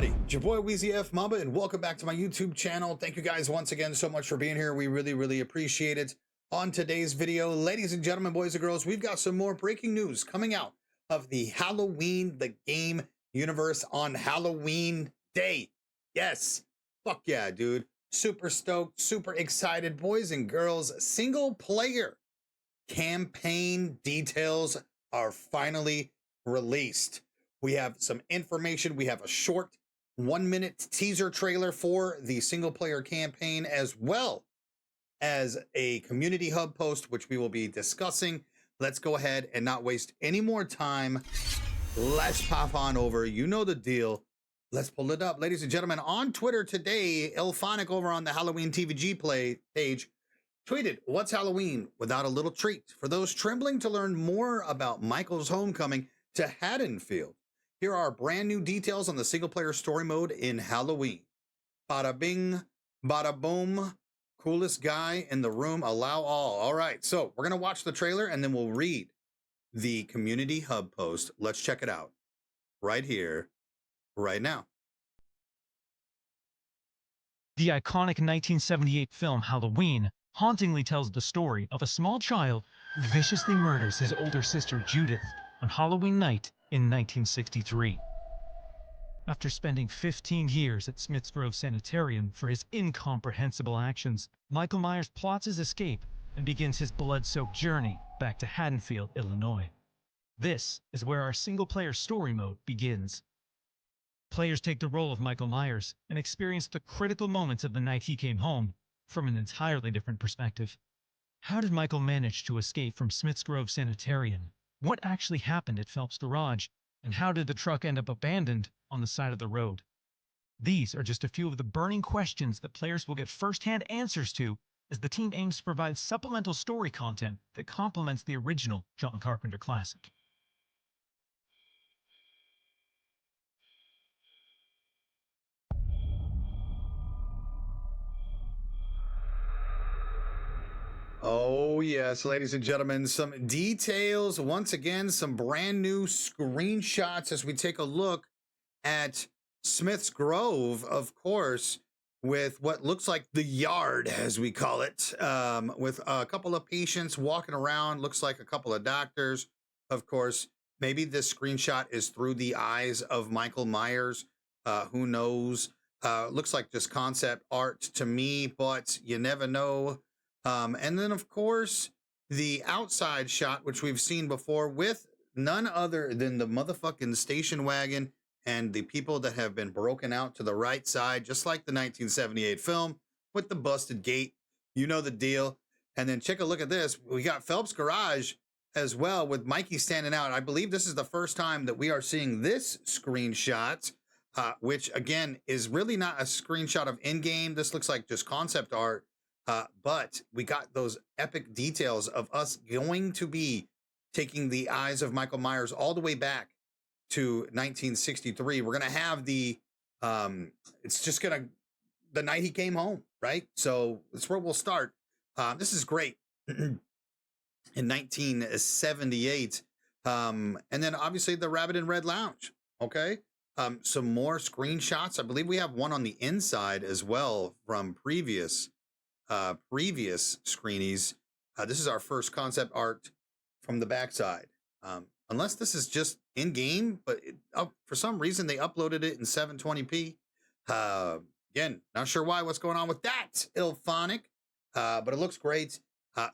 everybody? It's your boy WEEZYFMAMBA, and welcome back to my YouTube channel. Thank you guys once again so much for being here. We really appreciate it. On today's video, ladies and gentlemen, boys and girls, we've got some more breaking news coming out of the Halloween the Game universe on Halloween Day. Yes, fuck yeah, dude. Super stoked, super excited, boys and girls. Single player campaign details are finally released. We have some information. We have a short 1-minute teaser trailer for the single player campaign, as well as a community hub post, which we will be discussing. Let's go ahead and not waste any more time. Let's pop on over. You know the deal. Let's pull it up. Ladies and gentlemen, on Twitter today, Ilphonic over on the Halloween TVG play page tweeted, "What's Halloween without a little treat? For those trembling to learn more about Michael's homecoming to Haddonfield, here are brand new details on the single player story mode in Halloween. Bada bing, bada boom. Coolest guy in the room, allow all." All right, so we're going to watch the trailer and then we'll read the community hub post. Let's check it out right here, right now. The iconic 1978 film Halloween hauntingly tells the story of a small child who viciously murders his older sister Judith on Halloween night in 1963. After spending 15 years at Smith's Grove Sanitarium for his incomprehensible actions, Michael Myers plots his escape and begins his blood-soaked journey back to Haddonfield, Illinois. This is where our single-player story mode begins. Players take the role of Michael Myers and experience the critical moments of the night he came home from an entirely different perspective. How did Michael manage to escape from Smith's Grove Sanitarium? What actually happened at Phelps Garage? And how did the truck end up abandoned on the side of the road? These are just a few of the burning questions that players will get first-hand answers to as the team aims to provide supplemental story content that complements the original John Carpenter classic. Oh yes, ladies and gentlemen, some details. Once again, some brand new screenshots as we take a look at Smith's Grove, of course, with what looks like the yard, as we call it, with a couple of patients walking around. Looks like a couple of doctors. Of course, maybe this screenshot is through the eyes of Michael Myers. Who knows? Looks like just concept art to me, but you never know. And then, of course, the outside shot, which we've seen before, with none other than the motherfucking station wagon and the people that have been broken out to the right side, just like the 1978 film with the busted gate. You know the deal. And then check a look at this. We got Phelps Garage as well, with Mikey standing out. I believe this is the first time that we are seeing this screenshot, which, again, is really not a screenshot of in-game. This looks like just concept art. But we got those epic details of us going to be taking the eyes of Michael Myers all the way back to 1963. We're going to have the, it's just going to, the night he came home, right? So that's where we'll start. This is great. In 1978. And then obviously the Rabbit and Red Lounge. Okay. Some more screenshots. I believe we have one on the inside as well from previous screenies. This is our first concept art from the backside. Unless this is just in game, but for some reason they uploaded it in 720p. Again, not sure why. What's going on with that, Ilphonic? But it looks great.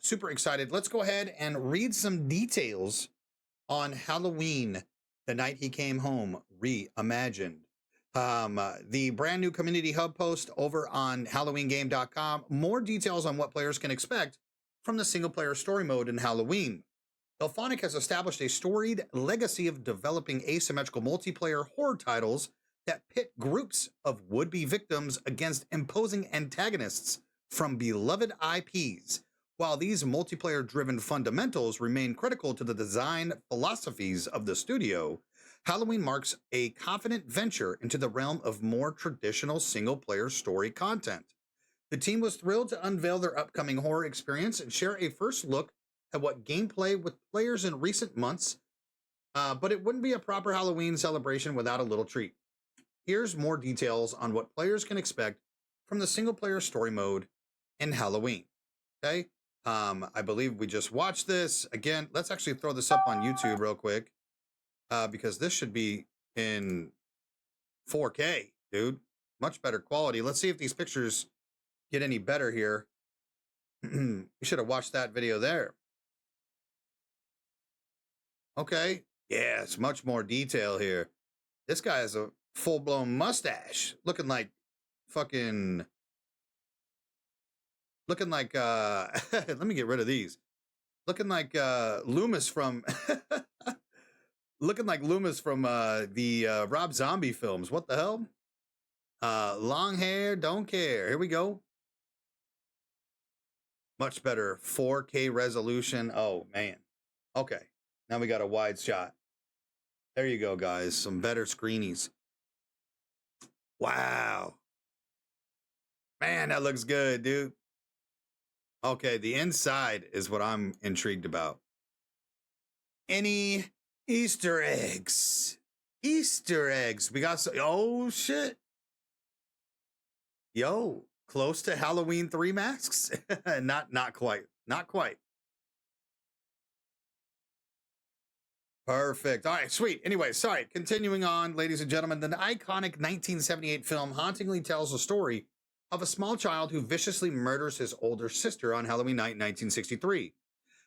Super excited. Let's go ahead and read some details on Halloween, the night he came home, reimagined. The brand new community hub post over on halloweenthegame.com. More details on what players can expect from the single player story mode in Halloween. Ilphonic has established a storied legacy of developing asymmetrical multiplayer horror titles that pit groups of would-be victims against imposing antagonists from beloved IPs. While these multiplayer-driven fundamentals remain critical to the design philosophies of the studio, Halloween marks a confident venture into the realm of more traditional single-player story content. The team was thrilled to unveil their upcoming horror experience and share a first look at what gameplay with players in recent months, but it wouldn't be a proper Halloween celebration without a little treat. here's more details on what players can expect from the single player story mode in Halloween. Okay. I believe we just watched this. Again, let's actually throw this up on YouTube real quick. Because this should be in 4K, dude. Much better quality. Let's see if these pictures get any better here. You should have watched that video there. Okay. Yeah, it's much more detail here. This guy has a full-blown mustache. Looking like fucking... Looking like, let me get rid of these. Looking like Loomis from... Looking like Loomis from the Rob Zombie films. What the hell? Long hair, don't care. Here we go. Much better 4K resolution. Oh, man. Okay. Now we got a wide shot. There you go, guys. Some better screenies. Wow. Man, that looks good, dude. Okay, the inside is what I'm intrigued about. Any Easter eggs? Easter eggs. We got some. Oh, shit. Yo, close to Halloween 3 masks? Not quite. Not quite. Perfect. All right, sweet. Anyway, sorry. Continuing on, ladies and gentlemen, the iconic 1978 film hauntingly tells the story of a small child who viciously murders his older sister on Halloween night 1963.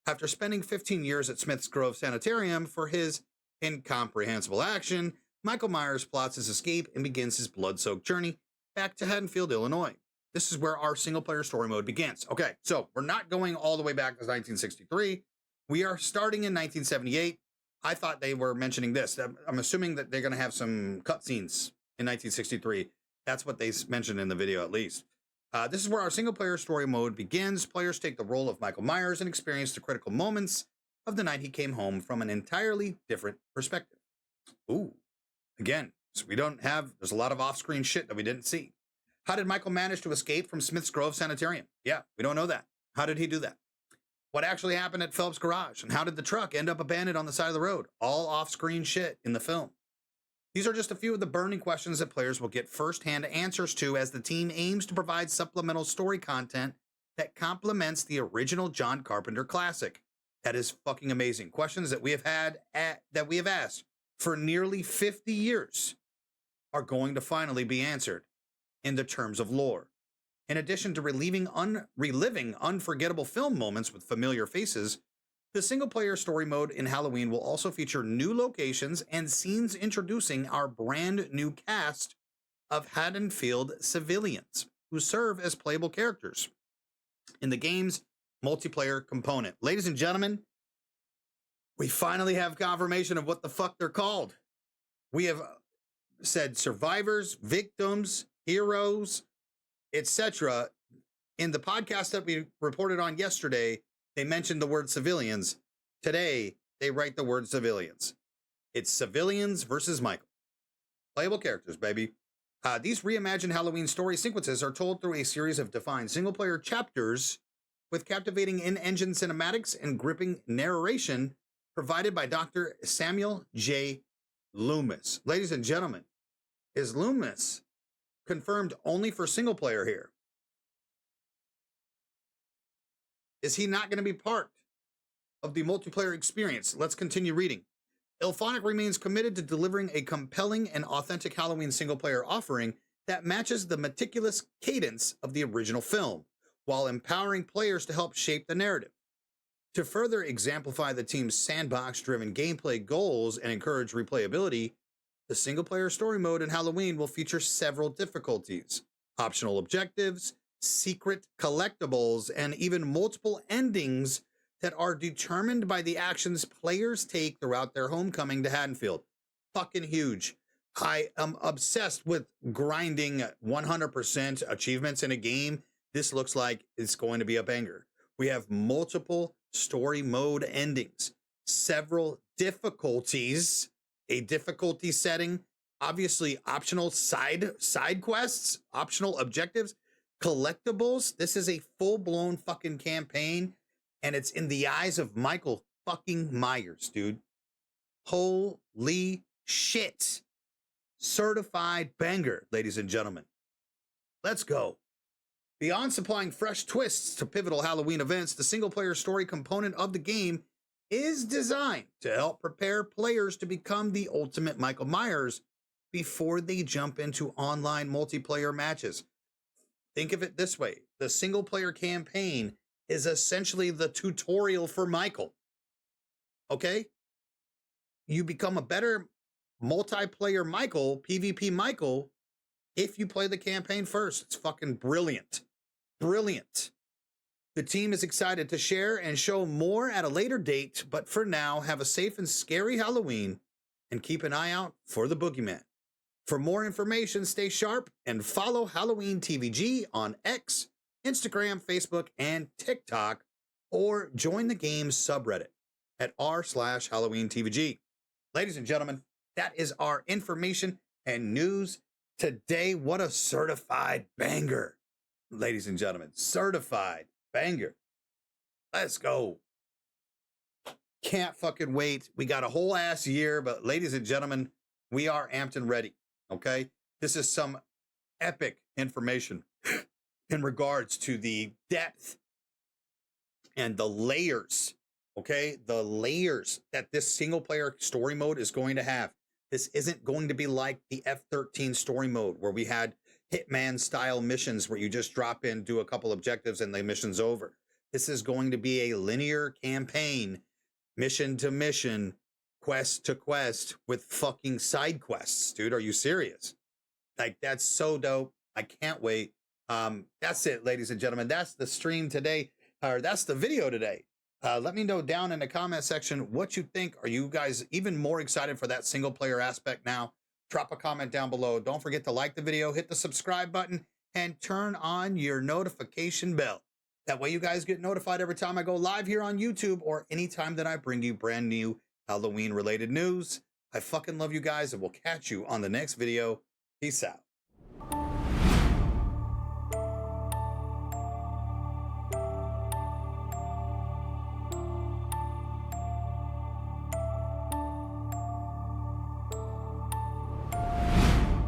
After spending 15 years at Smith's Grove Sanitarium for his incomprehensible action, Michael Myers plots his escape and begins his blood-soaked journey back to Haddonfield, Illinois. This is where our single-player story mode begins. Okay, so we're not going all the way back to 1963. We are starting in 1978. I thought they were mentioning this. I'm assuming that they're going to have some cutscenes in 1963. That's what they mentioned in the video, at least. This is where our single-player story mode begins. Players take the role of Michael Myers and experience the critical moments of the night he came home from an entirely different perspective. Ooh. Again, so there's a lot of off-screen shit that we didn't see. How did Michael manage to escape from Smith's Grove Sanitarium? Yeah, we don't know that. How did he do that? What actually happened at Phelps' garage? And how did the truck end up abandoned on the side of the road? All off-screen shit in the film. These are just a few of the burning questions that players will get first-hand answers to as the team aims to provide supplemental story content that complements the original John Carpenter classic. That is fucking amazing. Questions that we have asked for nearly 50 years are going to finally be answered in the terms of lore. In addition to reliving unforgettable film moments with familiar faces, the single-player story mode in Halloween will also feature new locations and scenes introducing our brand new cast of Haddonfield civilians who serve as playable characters in the game's multiplayer component. Ladies and gentlemen, we finally have confirmation of what the fuck they're called. We have said survivors, victims, heroes, etc. In the podcast that we reported on yesterday, they mentioned the word civilians. Today, they write the word civilians. It's civilians versus Michael. Playable characters, baby. These reimagined Halloween story sequences are told through a series of defined single-player chapters with captivating in-engine cinematics and gripping narration provided by Dr. Samuel J. Loomis. Ladies and gentlemen, is Loomis confirmed only for single-player here? Is he not going to be part of the multiplayer experience? Let's continue reading. IllFonic remains committed to delivering a compelling and authentic Halloween single-player offering that matches the meticulous cadence of the original film, while empowering players to help shape the narrative. To further exemplify the team's sandbox-driven gameplay goals and encourage replayability, the single-player story mode in Halloween will feature several difficulties, optional objectives, secret collectibles, and even multiple endings that are determined by the actions players take throughout their homecoming to Haddonfield. Fucking huge. I am obsessed with grinding 100% achievements in a game. This looks like it's going to be a banger. We have multiple story mode endings, several difficulties, a difficulty setting, obviously optional side quests, optional objectives, collectibles. This is a full-blown fucking campaign, and it's in the eyes of Michael fucking Myers, dude. Holy shit. certified banger, ladies and gentlemen. Let's go. Beyond supplying fresh twists to pivotal Halloween events, the single-player story component of the game is designed to help prepare players to become the ultimate Michael Myers before they jump into online multiplayer matches. Think of it this way. The single-player campaign is essentially the tutorial for Michael. Okay? You become a better multiplayer Michael, PvP Michael, if you play the campaign first. It's fucking brilliant. Brilliant. The team is excited to share and show more at a later date, but for now, have a safe and scary Halloween and keep an eye out for the boogeyman. For more information, stay sharp and follow Halloween TVG on X, Instagram, Facebook, and TikTok, or join the game's subreddit at r/HalloweenTVG. Ladies and gentlemen, that is our information and news today. What a certified banger. Ladies and gentlemen, certified banger. Let's go. Can't fucking wait. We got a whole ass year, but ladies and gentlemen, we are amped and ready. Okay? This is some epic information in regards to the depth and the layers. Okay? The layers that this single player story mode is going to have. This isn't going to be like the F-13 story mode where we had Hitman style missions where you just drop in, do a couple objectives, and the mission's over. This is going to be a linear campaign, mission to mission, quest to quest with fucking side quests. Dude, are you serious? Like, that's so dope. I can't wait. That's it, ladies and gentlemen. That's the stream today, or that's the video today. Let me know down in the comment section what you think. Are you guys even more excited for that single player aspect now? Drop a comment down below. Don't forget to like the video, hit the subscribe button, and turn on your notification bell. That way you guys get notified every time I go live here on YouTube or anytime that I bring you brand new Halloween related news. I fucking love you guys, and we'll catch you on the next video. Peace out.